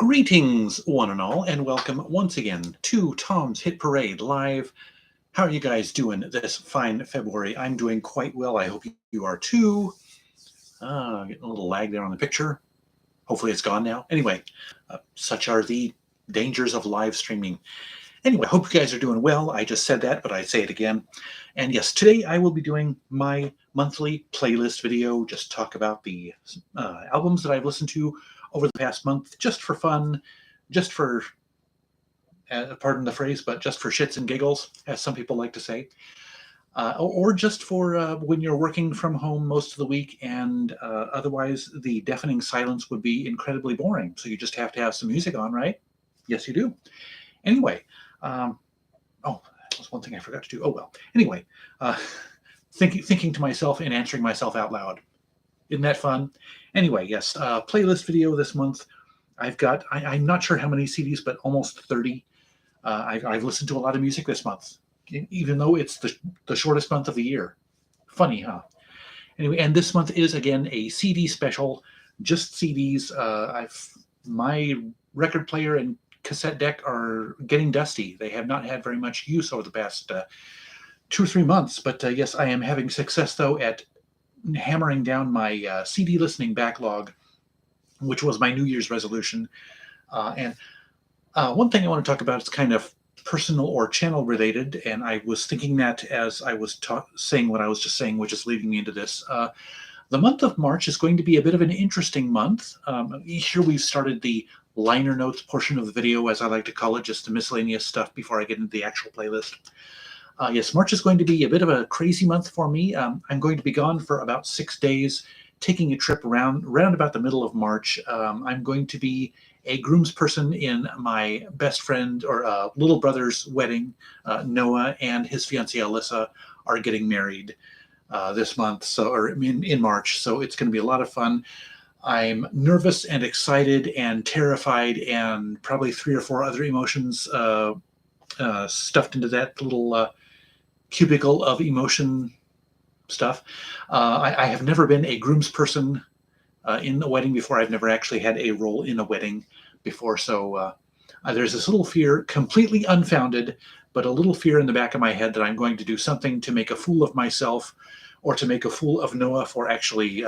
Greetings, one and all, and welcome once again to Tom's Hit Parade Live. How are you guys doing this fine February? I'm doing quite well. I hope you are too. Getting a little lag there on the picture. Hopefully it's gone now. Anyway, such are the dangers of live streaming. Anyway, I hope you guys are doing well. I just said that, but I say it again. And yes, today I will be doing my monthly playlist video. Just talk about the albums that I've listened to over the past month, just for fun, just for, pardon the phrase, but just for shits and giggles, as some people like to say. Or just for when you're working from home most of the week and otherwise the deafening silence would be incredibly boring. So you just have to have some music on, right? Yes, you do. Anyway, oh, that was one thing I forgot to do. Oh, well. Anyway, thinking to myself and answering myself out loud. Isn't that fun? Anyway, yes, playlist video this month. I've got, I'm not sure how many CDs, but almost 30. I've listened to a lot of music this month, even though it's the shortest month of the year. Funny, huh? Anyway, and this month is, again, a CD special, just CDs. My record player and cassette deck are getting dusty. They have not had very much use over the past 2 or 3 months, but yes, I am having success, though, at hammering down my CD listening backlog, which was my New Year's resolution. And one thing I want to talk about is kind of personal or channel related, and I was thinking that as I was saying what I was just saying, which is leading me into this. The month of March is going to be a bit of an interesting month. Here we've started the liner notes portion of the video, as I like to call it, just the miscellaneous stuff before I get into the actual playlist. Yes, March is going to be a bit of a crazy month for me. I'm going to be gone for about 6 days, taking a trip around about the middle of March. I'm going to be a groomsperson in my best friend or little brother's wedding. Noah and his fiancée Alyssa are getting married this month, or in March. So it's going to be a lot of fun. I'm nervous and excited and terrified and probably 3 or 4 other emotions stuffed into that little cubicle of emotion stuff. I have never been a groomsperson in the wedding before. I've never actually had a role in a wedding before, so there's this little fear, completely unfounded, but a little fear in the back of my head that I'm going to do something to make a fool of myself or to make a fool of Noah for actually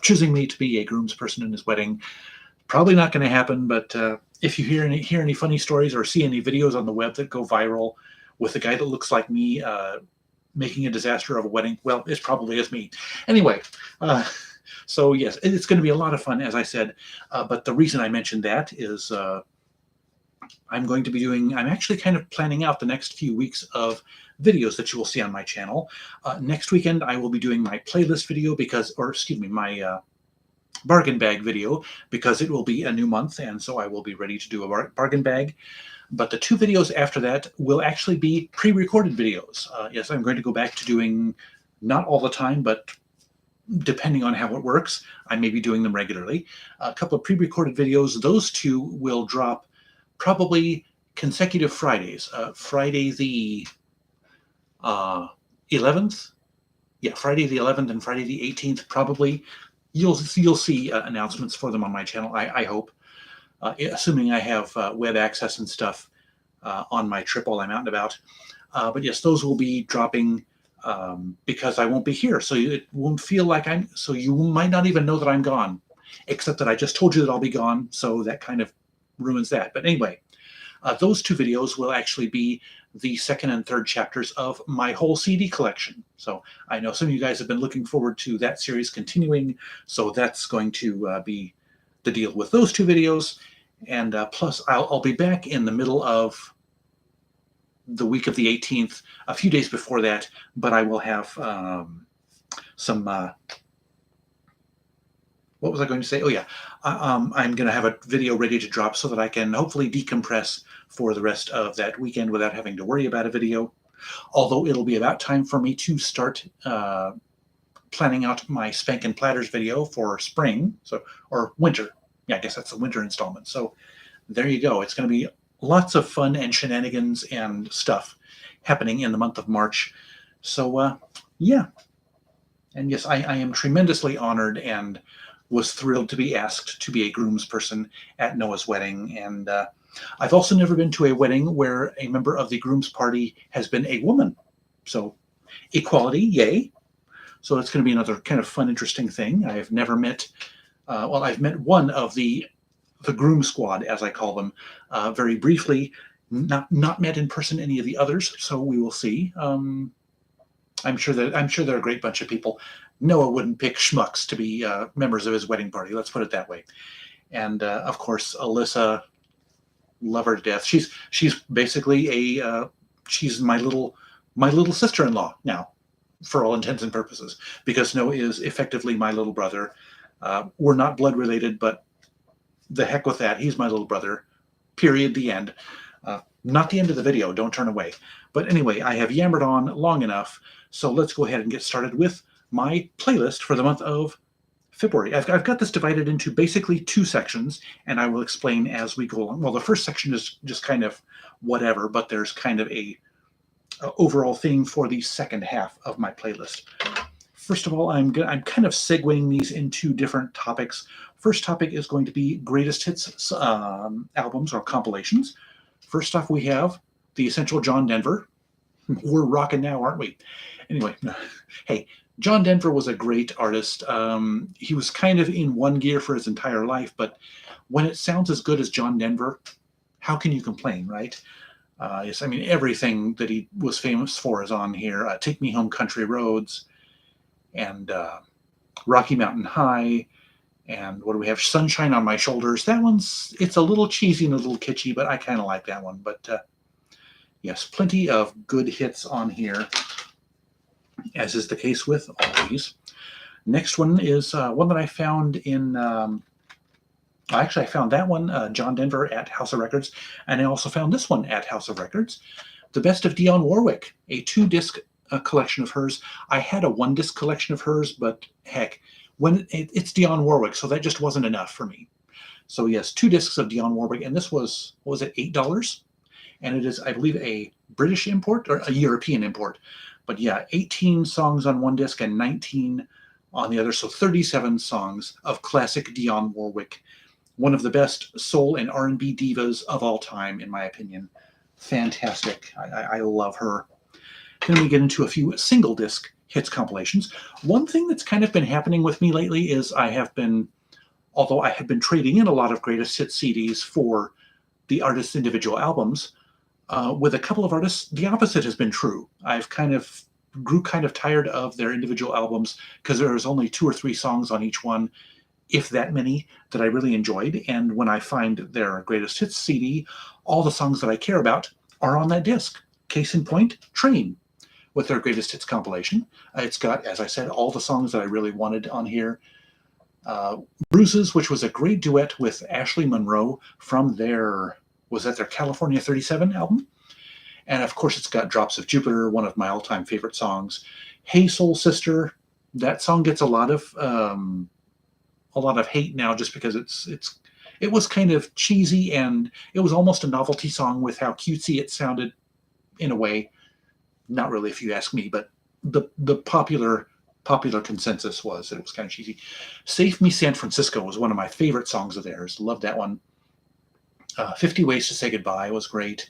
choosing me to be a groomsperson in his wedding. Probably not going to happen, but if you hear any funny stories or see any videos on the web that go viral with a guy that looks like me making a disaster of a wedding, well, it probably is me. Anyway, so yes, it's going to be a lot of fun, as I said, but the reason I mentioned that is I'm actually kind of planning out the next few weeks of videos that you will see on my channel. Next weekend, I will be doing my playlist video my bargain bag video, because it will be a new month, and so I will be ready to do a bargain bag. But the 2 videos after that will actually be pre-recorded videos. Yes, I'm going to go back to doing, not all the time, but depending on how it works, I may be doing them regularly. A couple of pre-recorded videos. Those 2 will drop probably consecutive Fridays. Friday the 11th. Yeah, Friday the 11th and Friday the 18th probably. You'll see announcements for them on my channel, I hope. Assuming I have web access and stuff on my trip while I'm out and about. But yes, those will be dropping because I won't be here. So it won't feel like so you might not even know that I'm gone, except that I just told you that I'll be gone. So that kind of ruins that. But anyway, those 2 videos will actually be the 2nd and 3rd chapters of my whole CD collection. So I know some of you guys have been looking forward to that series continuing. So that's going to be the deal with those 2 videos. And plus, I'll be back in the middle of the week of the 18th, a few days before that, but I will have some, what was I going to say? Oh, yeah. I'm going to have a video ready to drop so that I can hopefully decompress for the rest of that weekend without having to worry about a video. Although it'll be about time for me to start planning out my Spankin' Platters video for spring, or winter. Yeah, I guess that's the winter installment. So there you go. It's going to be lots of fun and shenanigans and stuff happening in the month of March. So, yeah. And yes, I am tremendously honored and was thrilled to be asked to be a groomsperson at Noah's wedding. And I've also never been to a wedding where a member of the groom's party has been a woman. So equality, yay. So it's going to be another kind of fun, interesting thing. I have never met, well, I've met one of the groom squad, as I call them, very briefly. Not met in person any of the others, so we will see. I'm sure they're a great bunch of people. Noah wouldn't pick schmucks to be members of his wedding party. Let's put it that way. And of course, Alyssa, love her to death. She's basically she's my little sister-in-law now, for all intents and purposes, because Noah is effectively my little brother. We're not blood related, but the heck with that. He's my little brother. Period. The end. Not the end of the video. Don't turn away. But anyway, I have yammered on long enough, so let's go ahead and get started with my playlist for the month of February. I've got this divided into basically two sections, and I will explain as we go along. Well, the first section is just kind of whatever, but there's kind of a overall theme for the second half of my playlist. First of all, I'm kind of segueing these into different topics. First topic is going to be greatest hits albums or compilations. First off, we have the Essential John Denver. We're rocking now, aren't we? Anyway, hey, John Denver was a great artist. He was kind of in one gear for his entire life, but when it sounds as good as John Denver, how can you complain, right? Yes, I mean, everything that he was famous for is on here. Take Me Home, Country Roads, and Rocky Mountain High, and what do we have? Sunshine on My Shoulders. That it's a little cheesy and a little kitschy, but I kind of like that one. But yes, plenty of good hits on here, as is the case with all these. Next one is one that I found in, actually I found that one, John Denver, at House of Records, and I also found this one at House of Records. The Best of Dionne Warwick, a 2-disc collection of hers. I had a 1-disc collection of hers, but heck, when it's Dionne Warwick, so that just wasn't enough for me. So yes, 2 discs of Dionne Warwick, and this was it, $8? And it is, I believe, a British import or a European import. But yeah, 18 songs on 1 disc and 19 on the other, so 37 songs of classic Dionne Warwick. One of the best soul and R&B divas of all time, in my opinion. Fantastic. I love her. Then we get into a few single disc hits compilations. One thing that's kind of been happening with me lately is although I have been trading in a lot of greatest hits CDs for the artist's individual albums, with a couple of artists, the opposite has been true. I've grew kind of tired of their individual albums because there's only 2 or 3 songs on each one, if that many, that I really enjoyed. And when I find their greatest hits CD, all the songs that I care about are on that disc. Case in point, Train, with their greatest hits compilation. It's got, as I said, all the songs that I really wanted on here. Bruises, which was a great duet with Ashley Monroe from their California 37 album. And of course, it's got Drops of Jupiter, one of my all-time favorite songs. Hey Soul Sister, that song gets a lot of hate now just because it was kind of cheesy, and it was almost a novelty song with how cutesy it sounded in a way. Not really, if you ask me, but the popular consensus was that it was kind of cheesy. Save Me San Francisco was one of my favorite songs of theirs. Loved that one. 50 Ways to Say Goodbye was great.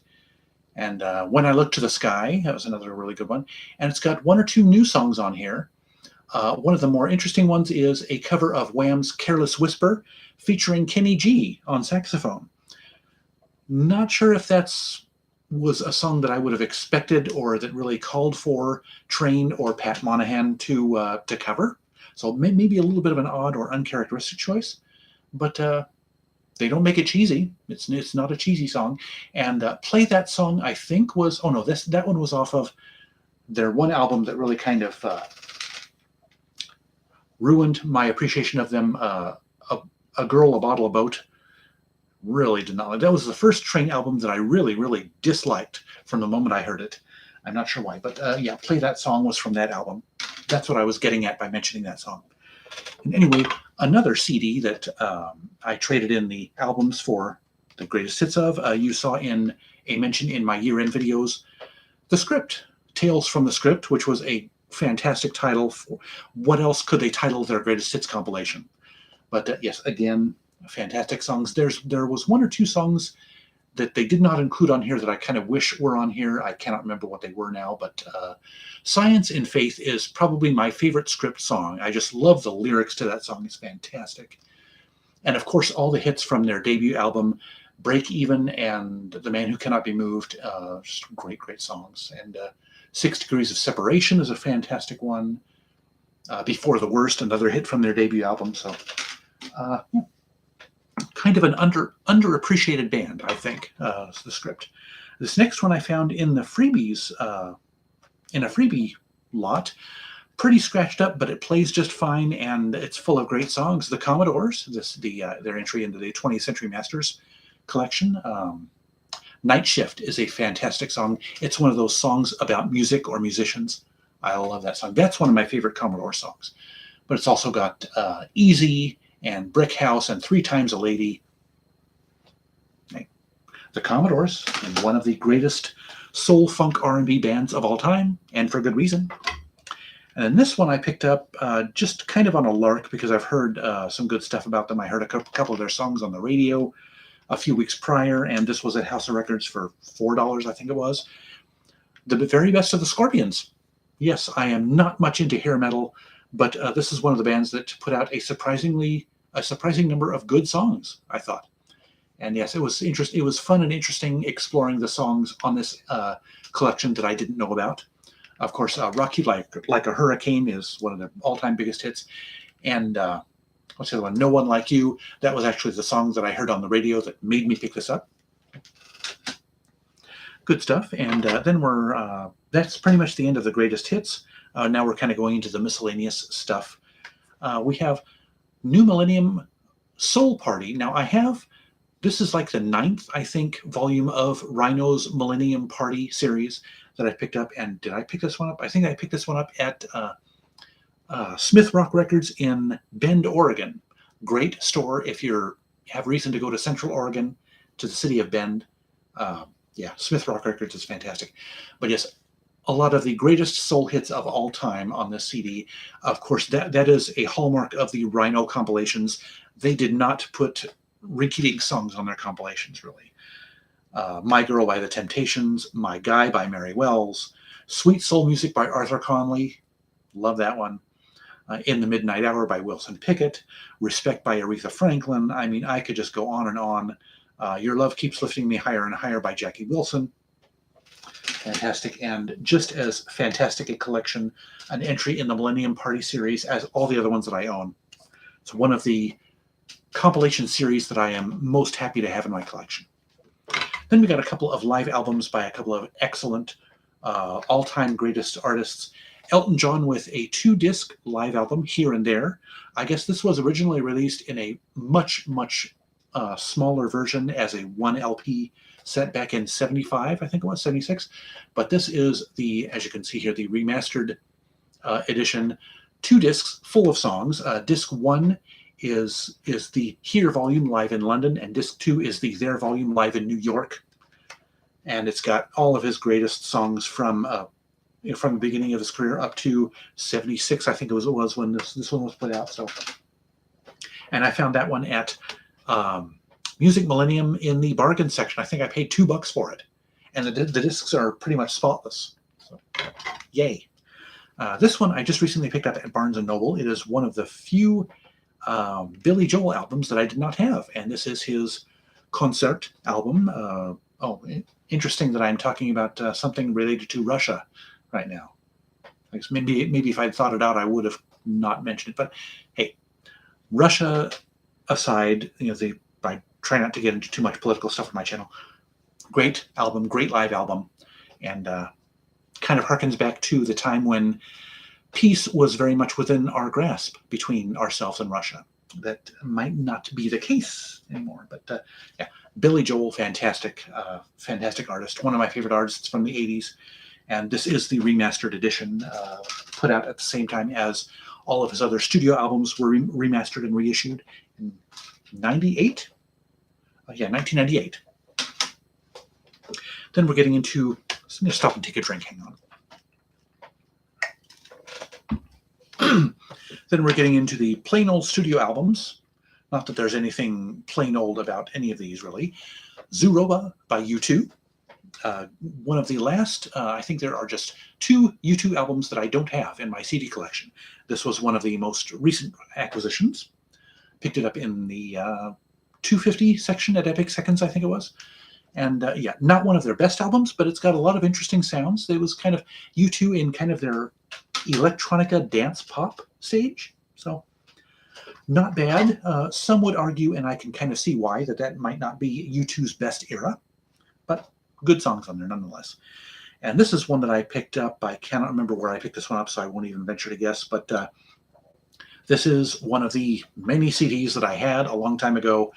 And When I Look to the Sky, that was another really good one. And it's got 1 or 2 new songs on here. One of the more interesting ones is a cover of Wham's Careless Whisper featuring Kenny G on saxophone. Not sure if was a song that I would have expected or that really called for Train or Pat Monahan to cover. So maybe a little bit of an odd or uncharacteristic choice, but they don't make it cheesy. It's not a cheesy song. And Play That Song, I think that one was off of their one album that really kind of ruined my appreciation of them. A Girl, a Bottle, a Boat. Really did not like. That was the first Train album that I really, really disliked from the moment I heard it. I'm not sure why, but yeah, Play That Song was from that album. That's what I was getting at by mentioning that song. And anyway, another CD that I traded in the albums for the greatest hits of, you saw in a mention in my year-end videos, The Script, Tales from the Script, which was a fantastic title. What else could they title their greatest hits compilation? But yes, again, fantastic songs. There was one or two songs that they did not include on here that I kind of wish were on here. I cannot remember what they were now, but Science and Faith is probably my favorite Script song. I just love the lyrics to that song. It's fantastic. And of course, all the hits from their debut album, Break Even and The Man Who Cannot Be Moved, just great, great songs. And 6 Degrees of Separation is a fantastic one. Before the Worst, another hit from their debut album. So, yeah. Kind of an underappreciated band, I think, the Script. This next one I found in the freebies, in a freebie lot, pretty scratched up, but it plays just fine, and it's full of great songs. The Commodores, their entry into the 20th Century Masters collection. Night Shift is a fantastic song. It's one of those songs about music or musicians. I love that song. That's one of my favorite Commodore songs. But it's also got Easy and Brick House and 3 Times a Lady. The Commodores, and one of the greatest soul funk R&B bands of all time, and for good reason. And then this one I picked up just kind of on a lark because I've heard some good stuff about them. I heard a couple of their songs on the radio a few weeks prior, and this was at House of Records for $4, I think it was. The very best of the Scorpions. Yes, I am not much into hair metal, but this is one of the bands that put out a surprising number of good songs, I thought. And yes, it was interesting. It was fun and interesting exploring the songs on this collection that I didn't know about. Of course, Rock You Like a Hurricane is one of the all-time biggest hits. And what's the other one? No One Like You. That was actually the song that I heard on the radio that made me pick this up. Good stuff. And then that's pretty much the end of the greatest hits. Now we're kind of going into the miscellaneous stuff. We have New Millennium Soul Party. Now this is like the 9th, I think, volume of Rhino's Millennium Party series that I picked up. And did I pick this one up? I think I picked this one up at Smith Rock Records in Bend, Oregon. Great store if you have reason to go to Central Oregon, to the city of Bend. Yeah, Smith Rock Records is fantastic. But yes, a lot of the greatest soul hits of all time on this CD. Of course, that is a hallmark of the Rhino compilations. They did not put repeating songs on their compilations, really. My Girl by The Temptations, My Guy by Mary Wells, Sweet Soul Music by Arthur Conley, love that one. In the Midnight Hour by Wilson Pickett, Respect by Aretha Franklin. I mean, I could just go on and on. Your Love Keeps Lifting Me Higher and Higher by Jackie Wilson. Fantastic, and just as fantastic a collection, an entry in the Millennium Party series as all the other ones that I own. It's one of the compilation series that I am most happy to have in my collection. Then we got a couple of live albums by a couple of excellent all-time greatest artists. Elton John with a 2-disc live album, Here and There. I guess this was originally released in a much, much smaller version as a 1 LP set back in 75, I think it was, 76. But this is as you can see here, the remastered edition. 2 discs full of songs. Disc 1 is the Here volume live in London, and disc 2 is the There volume live in New York. And it's got all of his greatest songs from the beginning of his career up to 76, I think it was when this one was put out. So, and I found that one at Music Millennium in the bargain section. I think I paid $2 for it, and the discs are pretty much spotless. So, yay! This one I just recently picked up at Barnes & Noble. It is one of the few Billy Joel albums that I did not have, and this is his concert album. Interesting that I'm talking about something related to Russia right now. Maybe if I'd thought it out, I would have not mentioned it. But hey, Russia aside, I try not to get into too much political stuff on my channel. Great album, great live album, and kind of harkens back to the time when peace was very much within our grasp between ourselves and Russia. That might not be the case anymore. But yeah, Billy Joel, fantastic artist. One of my favorite artists from the 80s. And this is the remastered edition, put out at the same time as all of his other studio albums were remastered and reissued in 98? Yeah, 1998. Then we're getting into... I'm going to stop and take a drink. Hang on. Then we're getting into the plain old studio albums. Not that there's anything plain old about any of these, really. Zuroba by U2. One of the last, I think there are just 2 U2 albums that I don't have in my CD collection. This was one of the most recent acquisitions. Picked it up in the 250 section at Epic Seconds, I think it was. And yeah, not one of their best albums, but it's got a lot of interesting sounds. It was kind of U2 in kind of their electronica dance pop stage. So not bad. Some would argue, and I can kind of see why, that might not be U2's best era, but good songs on there nonetheless. And this is one that I picked up. I cannot remember where I picked this one up, so I won't even venture to guess. But this is one of the many CDs that I had a long time ago,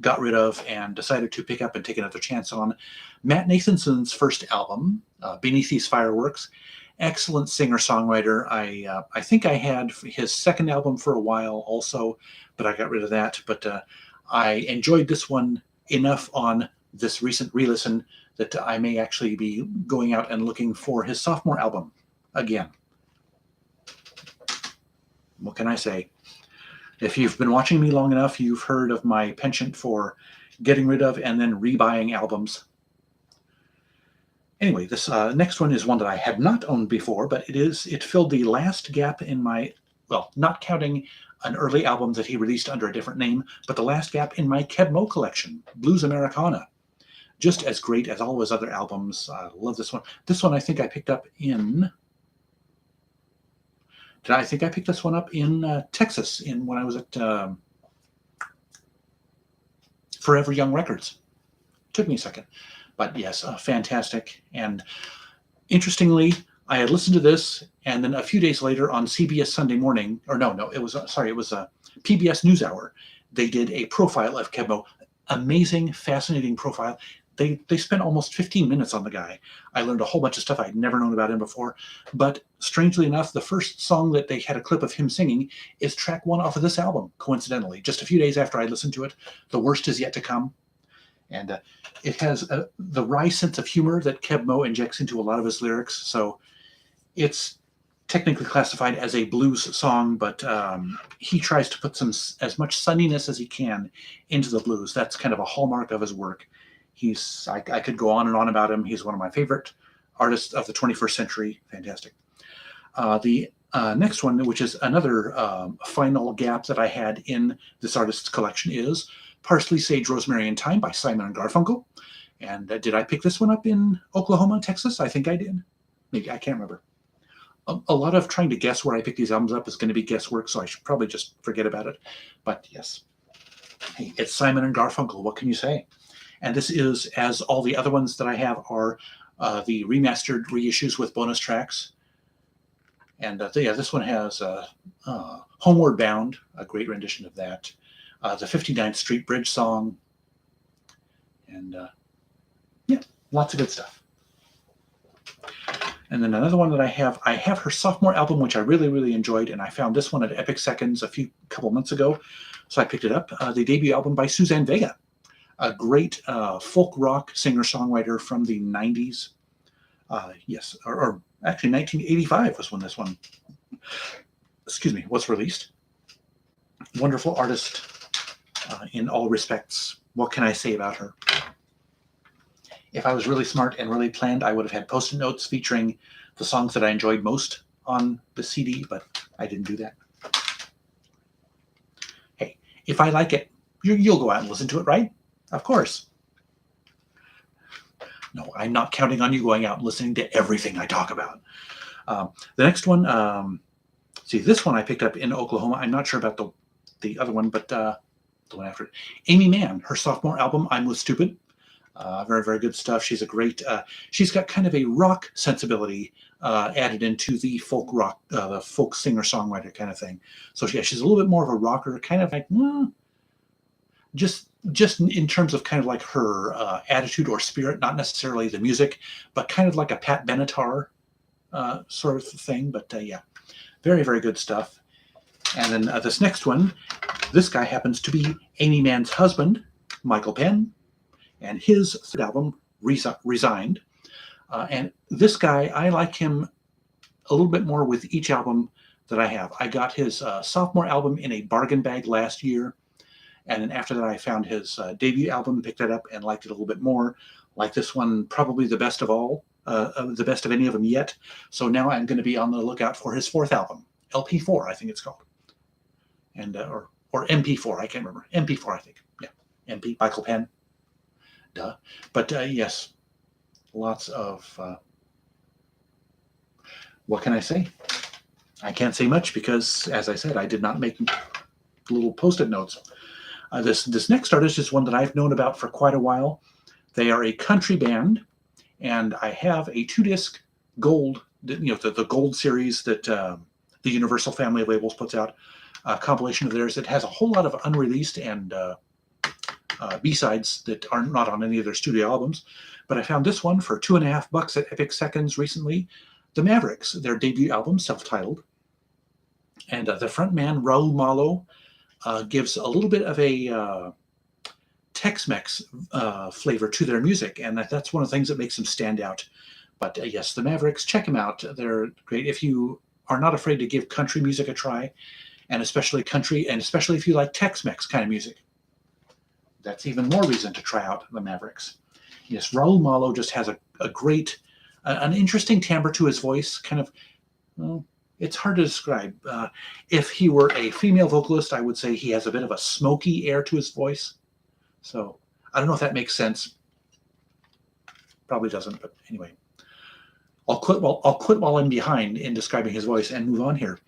got rid of, and decided to pick up and take another chance on. Matt Nathanson's first album, Beneath These Fireworks. Excellent singer-songwriter. I think I had his second album for a while also, but I got rid of that. But I enjoyed this one enough on this recent re-listen that I may actually be going out and looking for his sophomore album again. What can I say? If you've been watching me long enough, you've heard of my penchant for getting rid of and then rebuying albums. Anyway, this next one is one that I had not owned before, but it filled the last gap in my, well, not counting an early album that he released under a different name, but the last gap in my Keb' collection, Blues Americana. Just as great as all of his other albums. I love this one. This one I think I picked up in... I think I picked this one up in Texas when I was at Forever Young Records. Took me a second. But yes, fantastic. And interestingly, I had listened to this, and then a few days later on CBS Sunday Morning, or no, it was, sorry, it was a PBS NewsHour. They did a profile of Keb'. Amazing, fascinating profile. They spent almost 15 minutes on the guy. I learned a whole bunch of stuff I'd never known about him before. But strangely enough, the first song that they had a clip of him singing is track 1 off of this album, coincidentally. Just a few days after I listened to it, The Worst Is Yet to Come. And it has the wry sense of humor that Keb' injects into a lot of his lyrics. So it's technically classified as a blues song, but he tries to put as much sunniness as he can into the blues. That's kind of a hallmark of his work. I could go on and on about him. He's one of my favorite artists of the 21st century. Fantastic. The next one, which is another final gap that I had in this artist's collection, is Parsley, Sage, Rosemary, and Thyme by Simon and Garfunkel. And did I pick this one up in Oklahoma, Texas? I think I did. Maybe, I can't remember. A lot of trying to guess where I pick these albums up is going to be guesswork, so I should probably just forget about it. But yes, hey, it's Simon and Garfunkel. What can you say? And this is, as all the other ones that I have are the remastered reissues with bonus tracks. And yeah, this one has Homeward Bound, a great rendition of that. The 59th Street Bridge song. And yeah, lots of good stuff. And then another one that I have her sophomore album, which I really, really enjoyed. And I found this one at Epic Seconds a couple months ago. So I picked it up. The debut album by Suzanne Vega. A great folk rock singer-songwriter from the 90s. Yes, or actually 1985 was when this one, was released. Wonderful artist in all respects. What can I say about her? If I was really smart and really planned, I would have had post-it notes featuring the songs that I enjoyed most on the CD, but I didn't do that. Hey, if I like it, you'll go out and listen to it, right? Of course. No, I'm not counting on you going out and listening to everything I talk about. The next one, see, this one I picked up in Oklahoma. I'm not sure about the other one, but the one after it. Amy Mann, her sophomore album, I'm With Stupid. Very, very good stuff. She's a great, she's got kind of a rock sensibility added into the folk rock, the folk singer-songwriter kind of thing. So yeah, she's a little bit more of a rocker, kind of like, just in terms of kind of like her attitude or spirit, not necessarily the music, but kind of like a Pat Benatar sort of thing. But yeah, very, very good stuff. And then this next one, this guy happens to be Amy Mann's husband, Michael Penn, and his third album, Resigned. And this guy, I like him a little bit more with each album that I have. I got his sophomore album in a bargain bag last year. And then after that, I found his debut album, picked that up, and liked it a little bit more. Like this one, probably the best of all, the best of any of them yet. So now I'm going to be on the lookout for his fourth album, LP4, I think it's called, and or MP4, I can't remember. MP4, I think. Yeah, MP, Michael Penn. Duh. But yes, lots of. What can I say? I can't say much because, as I said, I did not make little post-it notes. This next artist is one that I've known about for quite a while. They are a country band, and I have a 2-disc gold, the gold series that the Universal family of labels puts out, a compilation of theirs that has a whole lot of unreleased and B-sides that are not on any of their studio albums. But I found this one for $2.50 at Epic Seconds recently. The Mavericks, their debut album, self-titled. And the front man, Raul Malo, gives a little bit of a Tex-Mex flavor to their music, and that's one of the things that makes them stand out. But yes, the Mavericks, check them out. They're great if you are not afraid to give country music a try, and especially if you like Tex-Mex kind of music. That's even more reason to try out the Mavericks. Yes, Raul Malo just has a great, an interesting timbre to his voice, kind of, well, it's hard to describe. If he were a female vocalist, I would say he has a bit of a smoky air to his voice. So I don't know if that makes sense. Probably doesn't, but anyway. I'll quit while I'm behind in describing his voice and move on here.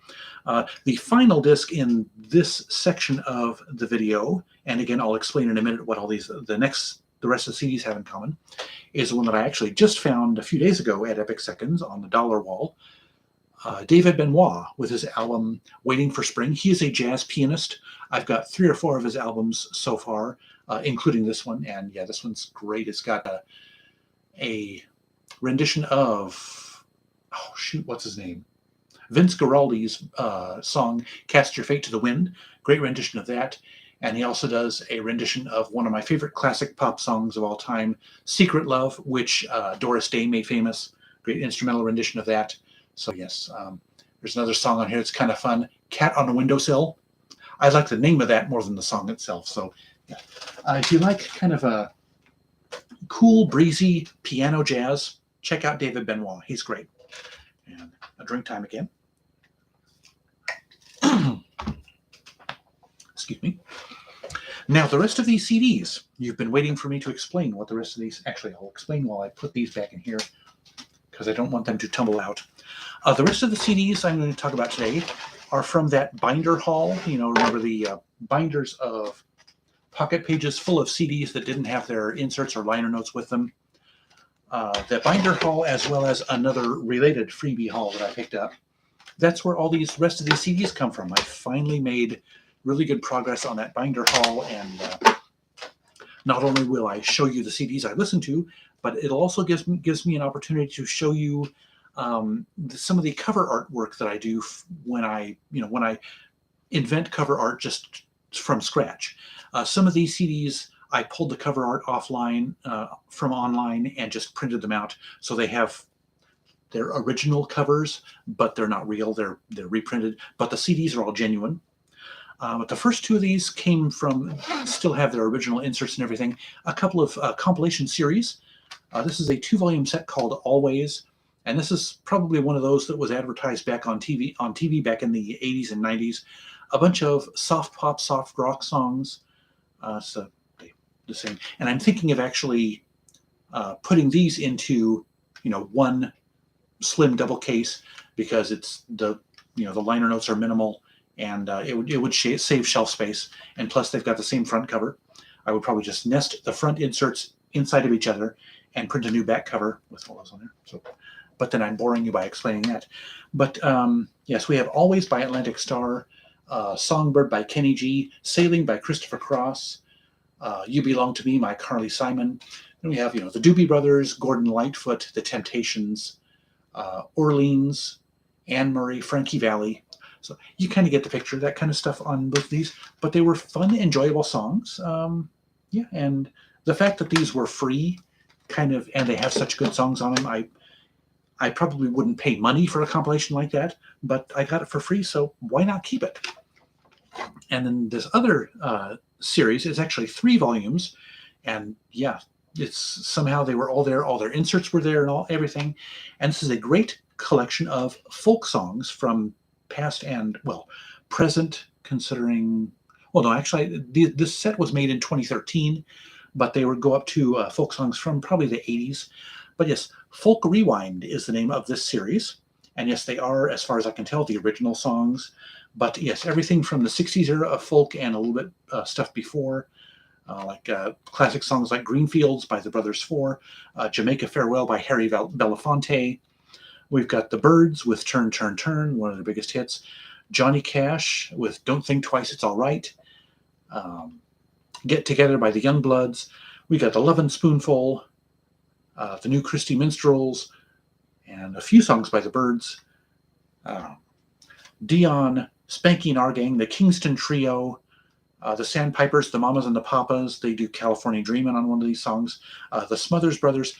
The final disc in this section of the video, and again, I'll explain in a minute what all these, the rest of the CDs have in common, is the one that I actually just found a few days ago at Epic Seconds on the dollar wall. David Benoit with his album Waiting for Spring. He is a jazz pianist. I've got 3 or 4 of his albums so far, including this one. And yeah, this one's great. It's got a rendition of, oh shoot, what's his name? Vince Guaraldi's song Cast Your Fate to the Wind. Great rendition of that. And he also does a rendition of one of my favorite classic pop songs of all time, Secret Love, which Doris Day made famous. Great instrumental rendition of that. So yes, there's another song on here that's kind of fun, Cat on a Windowsill. I like the name of that more than the song itself. So yeah. If you like kind of a cool, breezy piano jazz, check out David Benoit. He's great. And a drink time again. Excuse me. Now, the rest of these CDs, you've been waiting for me to explain what the rest of these, actually, I'll explain while I put these back in here because I don't want them to tumble out. The rest of the CDs I'm going to talk about today are from that binder haul. You know, remember the binders of pocket pages full of CDs that didn't have their inserts or liner notes with them. The binder haul, as well as another related freebie haul that I picked up. That's where all these rest of these CDs come from. I finally made really good progress on that binder haul, and not only will I show you the CDs I listen to, but it also gives me an opportunity to show you some of the cover artwork that I do when I invent cover art just from scratch. Some of these CDs I pulled the cover art offline from online and just printed them out, so they have their original covers, but they're not real. They're reprinted, but the CDs are all genuine. But the first 2 of these came from, still have their original inserts and everything, a couple of compilation series. This is a 2-volume set called Always, and this is probably one of those that was advertised back on TV back in the 80s and 90s. A bunch of soft pop, soft rock songs. So the same. And I'm thinking of actually putting these into, one slim double case, because it's the liner notes are minimal, and it would save shelf space. And plus, they've got the same front cover. I would probably just nest the front inserts inside of each other and print a new back cover with all those on there. So, but then I'm boring you by explaining that. But yes, we have Always by Atlantic Starr, Songbird by Kenny G, Sailing by Christopher Cross, You Belong to Me by Carly Simon. Then we have, the Doobie Brothers, Gordon Lightfoot, The Temptations, Orleans, Anne Murray, Frankie Valli. So you kind of get the picture, that kind of stuff on both of these. But they were fun, enjoyable songs. Yeah, and the fact that these were free, and they have such good songs on them, I probably wouldn't pay money for a compilation like that, but I got it for free, so why not keep it? And then this other series. It's actually 3 volumes, and yeah, it's somehow they were all there. All their inserts were there, and everything. And this is a great collection of folk songs from past and, well, present. Considering, well, no, actually, this set was made in 2013, but they would go up to folk songs from probably the 80s. But yes, Folk Rewind is the name of this series. And yes, they are, as far as I can tell, the original songs. But yes, everything from the 60s era of folk and a little bit stuff before, like classic songs like Greenfields by the Brothers Four, Jamaica Farewell by Harry Belafonte. We've got the Byrds with Turn, Turn, Turn, one of their biggest hits. Johnny Cash with Don't Think Twice, It's All Right. Get Together by the Youngbloods. We got The Lovin' Spoonful, the New Christy Minstrels, and a few songs by the Byrds. Dion, Spanky and Our Gang, the Kingston Trio, the Sandpipers, the Mamas and the Papas. They do California Dreamin' on one of these songs. The Smothers Brothers.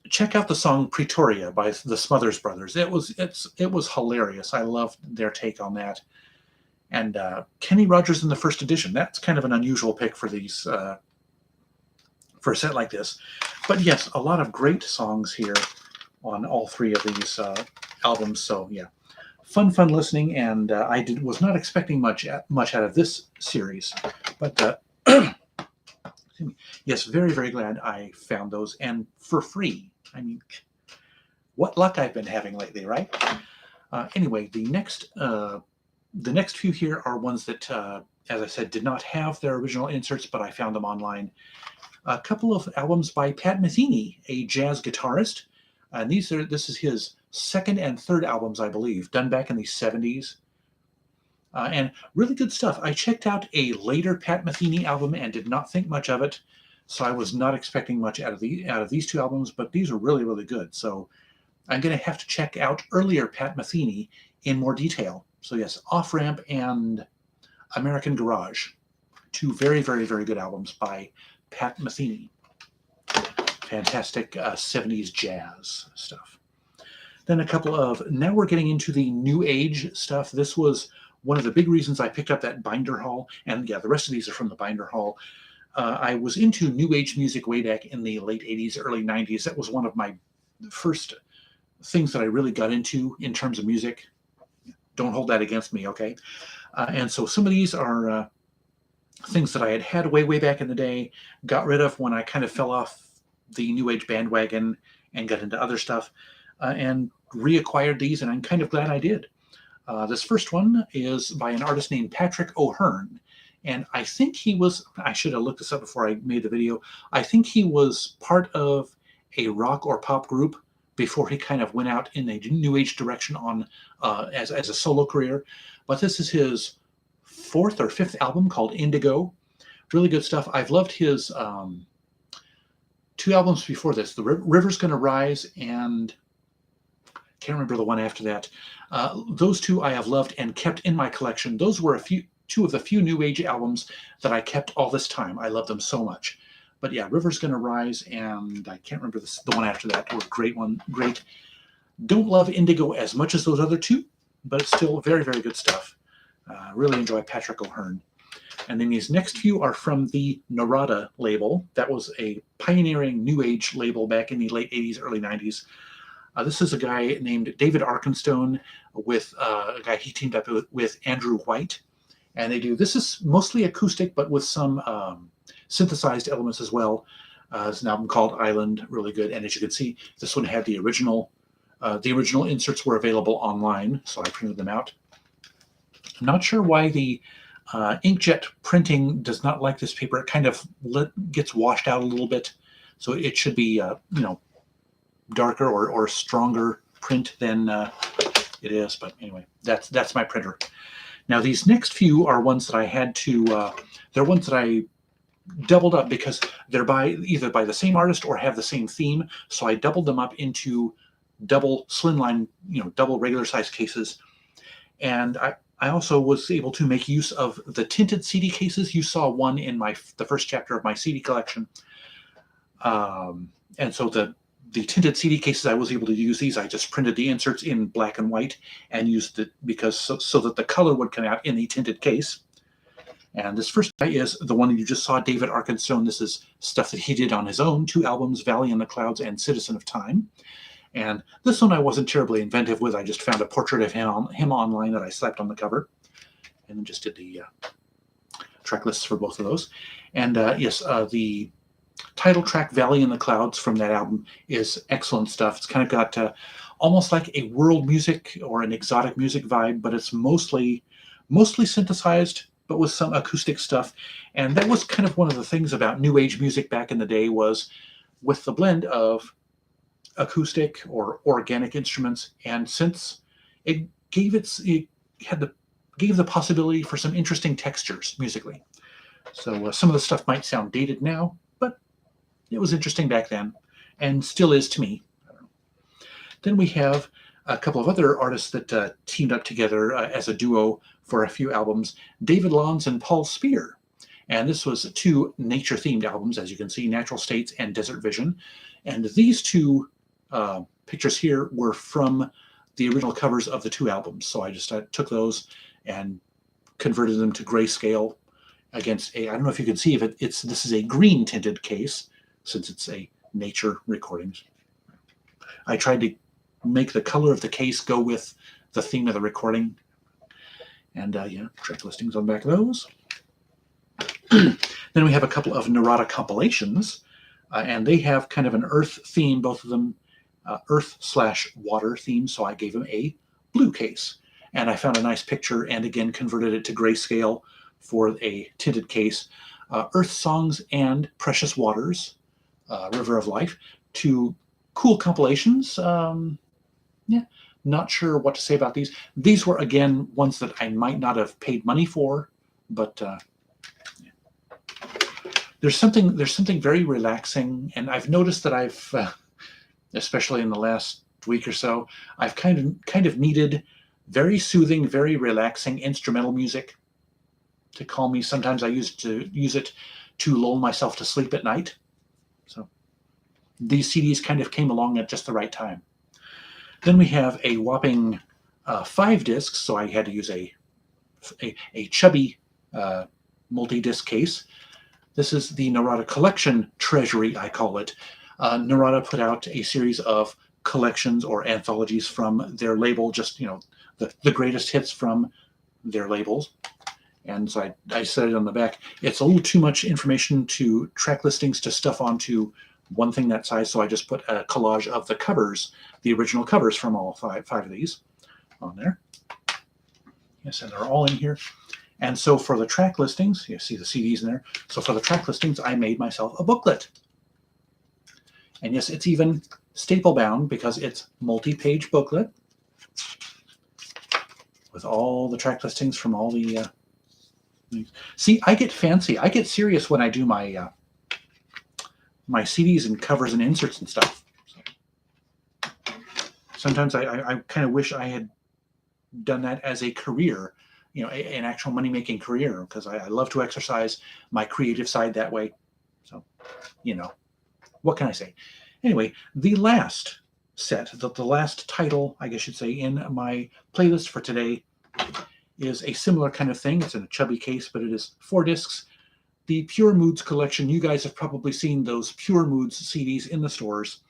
Check out the song Pretoria by the Smothers Brothers. It was hilarious. I loved their take on that. And Kenny Rogers in the First Edition. That's kind of an unusual pick for these for a set like this. But yes, a lot of great songs here on all 3 of these albums. So yeah, fun listening. And I was not expecting much out of this series, but yes, very, very glad I found those, and for free. I mean, what luck I've been having lately, right? Anyway, the next few here are ones that, as I said, did not have their original inserts, but I found them online. A couple of albums by Pat Metheny, a jazz guitarist, and this is his second and third albums, I believe, done back in the 70s. And really good stuff. I checked out a later Pat Metheny album and did not think much of it, so I was not expecting much out of these 2 albums, but these are really, really good. So I'm going to have to check out earlier Pat Metheny in more detail. So yes, Off Ramp and American Garage, 2 very, very, very good albums by Pat Metheny. Fantastic 70s jazz stuff. Then a couple of, now we're getting into the New Age stuff. This was one of the big reasons I picked up that binder haul. And yeah, the rest of these are from the binder haul. I was into New Age music way back in the late 80s, early 90s. That was one of my first things that I really got into in terms of music. Don't hold that against me, okay? And so some of these are things that I had way, way back in the day, got rid of when I kind of fell off the New Age bandwagon and got into other stuff, and reacquired these, and I'm kind of glad I did. This first one is by an artist named Patrick O'Hearn. And I think I should have looked this up before I made the video. I think he was part of a rock or pop group before he kind of went out in a New Age direction on as a solo career. But this is his 4th or 5th album called Indigo. Really good stuff. I've loved his 2 albums before this, The River's Gonna Rise and can't remember the one after that. Those 2 I have loved and kept in my collection. Those were 2 of the few New Age albums that I kept all this time. I love them so much. But yeah, River's Gonna Rise and I can't remember the one after that. Were great. Don't love Indigo as much as those other 2, but it's still very, very good stuff. Really enjoy Patrick O'Hearn. And then these next few are from the Narada label. That was a pioneering New Age label back in the late 80s, early 90s. This is a guy named David Arkenstone with a guy he teamed up with Andrew White. And this is mostly acoustic, but with some synthesized elements as well. It's an album called Island, really good. And as you can see, this one had the original inserts were available online, so I printed them out. I'm not sure why the inkjet printing does not like this paper. It kind of gets washed out a little bit, so it should be darker or stronger print than it is. But anyway, that's my printer. Now these next few are ones that I had to. They're ones that I doubled up because they're either by the same artist or have the same theme. So I doubled them up into double slimline, double regular size cases. And I also was able to make use of the tinted CD cases. You saw one in the first chapter of my CD collection. And so the tinted CD cases, I was able to use these. I just printed the inserts in black and white and used it because so that the color would come out in the tinted case. And this first guy is the one you just saw, David Arkenstone. This is stuff that he did on his own, 2 albums, Valley in the Clouds and Citizen of Time. And this one I wasn't terribly inventive with. I just found a portrait of him online that I slapped on the cover, and then just did the track lists for both of those. And yes, the title track, Valley in the Clouds, from that album is excellent stuff. It's kind of got almost like a world music or an exotic music vibe, but it's mostly synthesized, but with some acoustic stuff. And that was kind of one of the things about New Age music back in the day, was with the blend of acoustic or organic instruments and synths, it gave the possibility for some interesting textures musically. So some of the stuff might sound dated now, but it was interesting back then, and still is to me. Then we have a couple of other artists that teamed up together as a duo for a few albums, David Lons and Paul Spear. And this was 2 nature-themed albums, as you can see, Natural States and Desert Vision. And these 2 pictures here were from the original covers of the 2 albums. So I just took those and converted them to grayscale against I don't know if you can see, if this is a green tinted case, since it's a nature recordings. I tried to make the color of the case go with the theme of the recording. And yeah, track listings on the back of those. Then we have a couple of Narada compilations, and they have kind of an earth theme, both of them earth/water theme, so I gave them a blue case. And I found a nice picture and again converted it to grayscale for a tinted case. Earth Songs and Precious Waters, River of Life, 2 cool compilations. Yeah, not sure what to say about these. These were, again, ones that I might not have paid money for, but yeah. There's something very relaxing, and I've noticed that I've, especially in the last week or so, I've kind of needed very soothing, very relaxing instrumental music to calm me. Sometimes I used to use it to lull myself to sleep at night. So these CDs kind of came along at just the right time. Then we have a whopping 5 discs, so I had to use a chubby multi-disc case. This is the Narada Collection Treasury, I call it. Narada put out a series of collections or anthologies from their label, just, the greatest hits from their labels. And so I said it on the back. It's a little too much information to track listings to stuff onto one thing that size, so I just put a collage of the covers, the original covers from all five of these on there. Yes, and they're all in here. And so for the track listings, you see the CDs in there. So for the track listings, I made myself a booklet. And yes, it's even staple bound because it's multi-page booklet with all the track listings from all the... See, I get fancy. I get serious when I do my my CDs and covers and inserts and stuff. So sometimes I kind of wish I had done that as a career, an actual money-making career, because I love to exercise my creative side that way. So, what can I say? Anyway, the last set, the last title, I guess you'd say, in my playlist for today is a similar kind of thing. It's in a chubby case, but it is 4 discs. The Pure Moods collection. You guys have probably seen those Pure Moods CDs in the stores.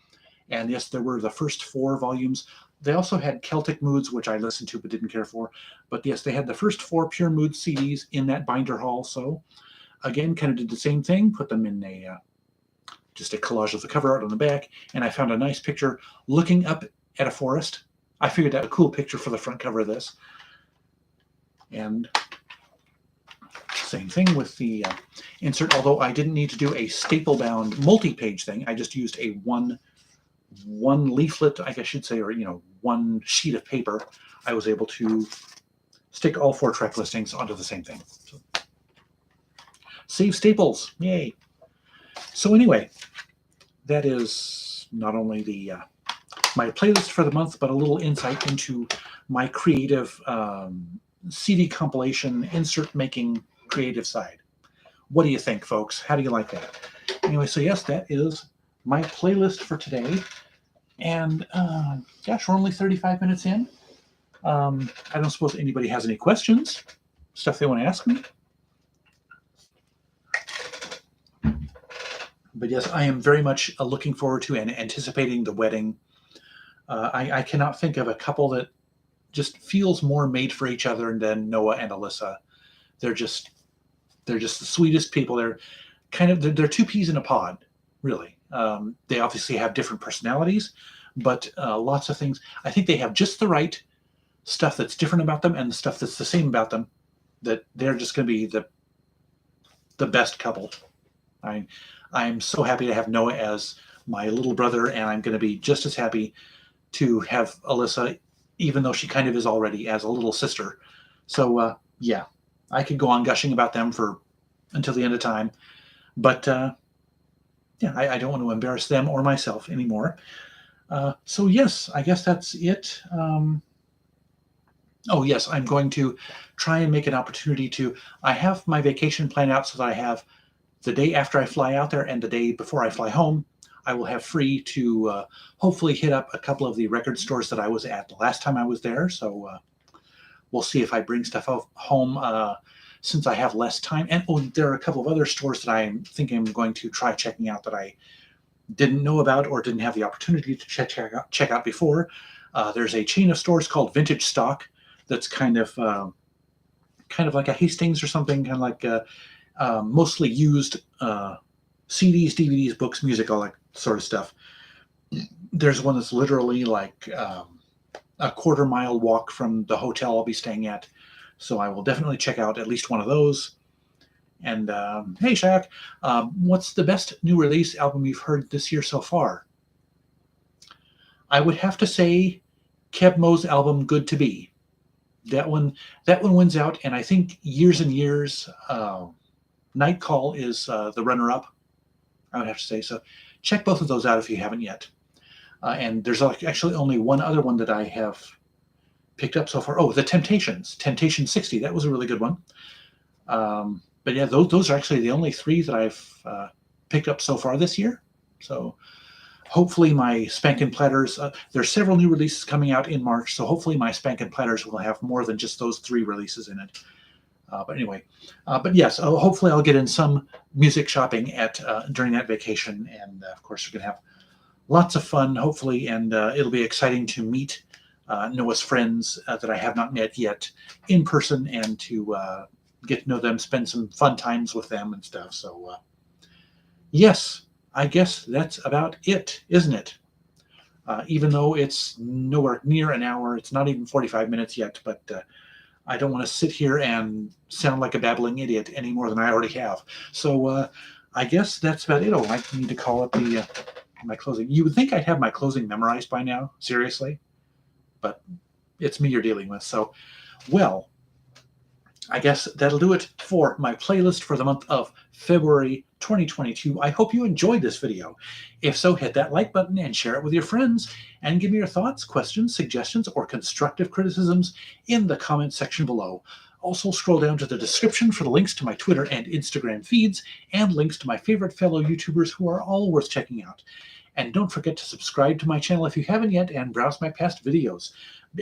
And yes, there were the first 4 volumes. They also had Celtic Moods, which I listened to but didn't care for. But yes, they had the first 4 Pure Moods CDs in that binder haul. So again, kind of did the same thing, put them in just a collage of the cover art on the back. And I found a nice picture looking up at a forest. I figured out a cool picture for the front cover of this. And same thing with the insert, although I didn't need to do a staple-bound multi-page thing. I just used a one leaflet, I guess you'd say, or, one sheet of paper. I was able to stick all 4 track listings onto the same thing. So, save staples, yay. So anyway, that is not only the my playlist for the month, but a little insight into my creative CD compilation, insert making creative side. What do you think, folks? How do you like that? Anyway, so yes, that is my playlist for today. And gosh, we're only 35 minutes in. I don't suppose anybody has any questions, stuff they want to ask me. But yes, I am very much looking forward to and anticipating the wedding. I cannot think of a couple that just feels more made for each other than Noah and Alyssa. They're just they're just the sweetest people. They're kind of they're two peas in a pod, really. They obviously have different personalities, but lots of things. I think they have just the right stuff that's different about them and the stuff that's the same about them. That they're just going to be the best couple. I'm so happy to have Noah as my little brother, and I'm going to be just as happy to have Alyssa, even though she kind of is already, as a little sister. So yeah, I could go on gushing about them for until the end of time, but yeah, I don't want to embarrass them or myself anymore. So yes, I guess that's it. Oh yes, I'm going to try and make an opportunity to. I have my vacation planned out so that I have the day after I fly out there and the day before I fly home. I will have free to hopefully hit up a couple of the record stores that I was at the last time I was there. So we'll see if I bring stuff home since I have less time. And there are a couple of other stores that I'm thinking I'm going to try checking out that I didn't know about or didn't have the opportunity to check out before. There's a chain of stores called Vintage Stock that's kind of like a Hastings or something, kind of like mostly used CDs, DVDs, books, music, all that sort of stuff. There's one that's literally like a quarter-mile walk from the hotel I'll be staying at. So I will definitely check out at least one of those. And hey, Shaq, what's the best new release album you've heard this year so far? I would have to say Keb Mo's album Good to Be. That one wins out, and I think Years and Years Night Call is the runner-up, I would have to say. So check both of those out if you haven't yet. And there's actually only one other one that I have picked up so far. Oh, The Temptations, Temptation 60. That was a really good one. But yeah, those are actually the only three that I've picked up so far this year. So hopefully my Spankin' Platters, there's several new releases coming out in March, so hopefully my Spankin' Platters will have more than just those 3 releases in it. But anyway, but yes, hopefully I'll get in some music shopping during that vacation, and of course we're going to have lots of fun, hopefully, and it'll be exciting to meet Noah's friends that I have not met yet in person, and to get to know them, spend some fun times with them and stuff. So yes, I guess that's about it, isn't it? Even though it's nowhere near an hour, it's not even 45 minutes yet, but I don't want to sit here and sound like a babbling idiot any more than I already have. So I guess that's about it. Oh, I need to call up my closing. You would think I'd have my closing memorized by now, seriously, but it's me you're dealing with. So, well, I guess that'll do it for my playlist for the month of February 2022. I hope you enjoyed this video. If so, hit that like button and share it with your friends, and give me your thoughts, questions, suggestions, or constructive criticisms in the comment section below. Also, scroll down to the description for the links to my Twitter and Instagram feeds, and links to my favorite fellow YouTubers who are all worth checking out. And don't forget to subscribe to my channel if you haven't yet, and browse my past videos.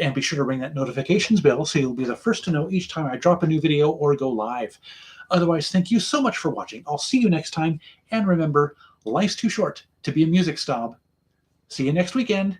And be sure to ring that notifications bell so you'll be the first to know each time I drop a new video or go live. Otherwise, thank you so much for watching. I'll see you next time, and remember, life's too short to be a music snob. See you next weekend.